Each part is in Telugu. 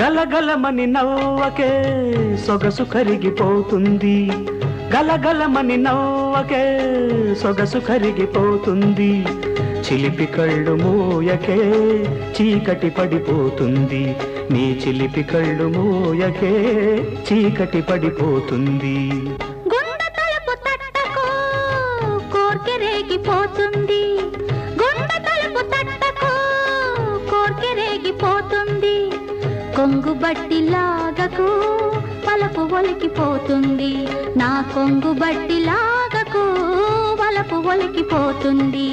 గలగలమని నవ్వకే సొగసు కరిగిపోతుంది, గలగలమని నవ్వకే సొగసు కరిగిపోతుంది. చిలిపి కళ్ళు మూయకే చీకటి పడిపోతుంది, నీ చిలిపి కళ్ళు మూయకే చీకటి పడిపోతుంది. గుండె తలుపు తట్టకు కోర్కె రేగిపోతుంది, గుండె తలుపు తట్టకు కోర్కె రేగిపోతుంది. కొంగు బట్టి లాగకు వలపు ఒలికిపోతుంది, నా కొంగు బట్టి లాగకు వలపు ఒలికిపోతుంది.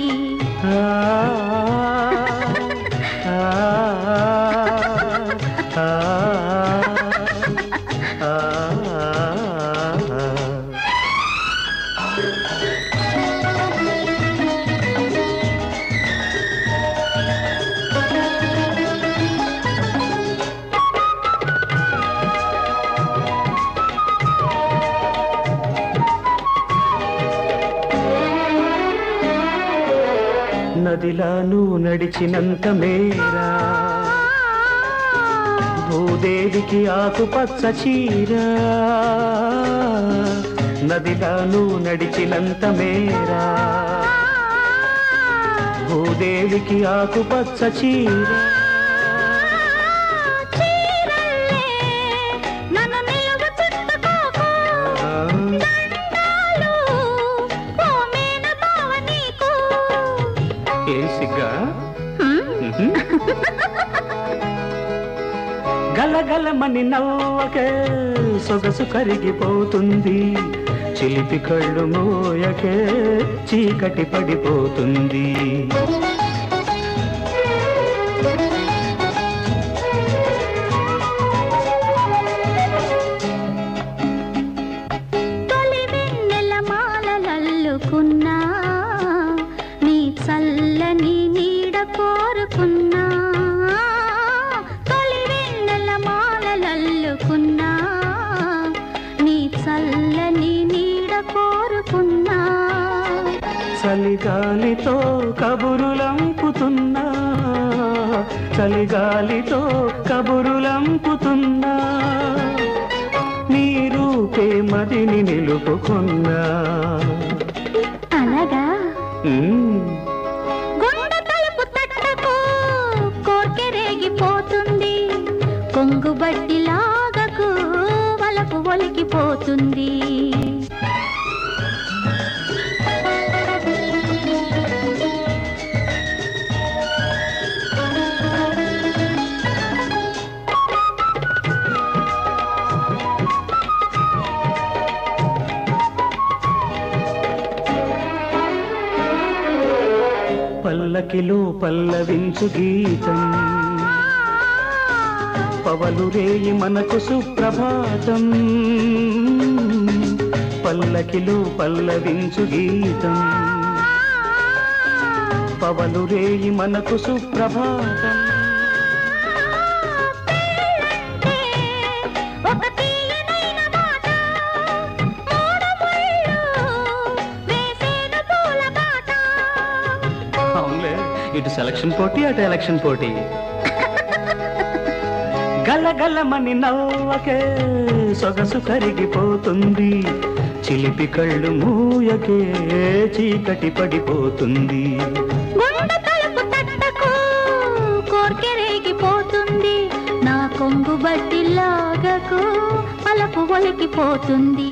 నదిలా నువ్వు నడిచినంత మేరా భూదేవికి ఆకుపచ్చ చీర, నదిలా నువ్వు నడిచినంత మేరా భూదేవికి ఆకుపచ్చ చీర. గలగలమని నవ్వకే సొగసు కరిగిపోతుంది, చిలిపి కళ్ళు మోయకే చీకటి పడిపోతుంది. తొలి వెన్నెల మాలలల్లుకున్నా నీ చల్లని నీడ కోరుకున్నా, తొలి వెన్నెల మాలలల్లుకున్నా నీ చల్లని నీడ కోరుకున్నా. చలిగాలితో కబురులంపుతున్నా, చలిగాలితో కబురులంపుతున్నా, నీ రూపే మదిని నిలుపుకున్నా. అలాగా గుండె తలుపు తట్టకు కోర్కె రేగిపోతుంది, కొంగు బట్టి లాగకు వలపు ఒలికిపోతుంది. పల్లకిలో పల్లవించు గీతం, పవలు రేయి మనకు సుప్రభాతం. పల్లకిలో పల్లవించు గీతం, పవలు రేయి మనకు సుప్రభాతం. ఇటు సెలక్షన్ పోటీ అటు ఎలక్షన్ పోటీ. గలగలమని నవ్వకే సొగసు కరిగిపోతుంది, చిలిపి కళ్ళు మూయకే చీకటి పడిపోతుంది. గుండె తలుపు తట్టకు కోర్కె రేగిపోతుంది, నా కొంగు బట్టి లాగకు వలపు ఒలికిపోతుంది.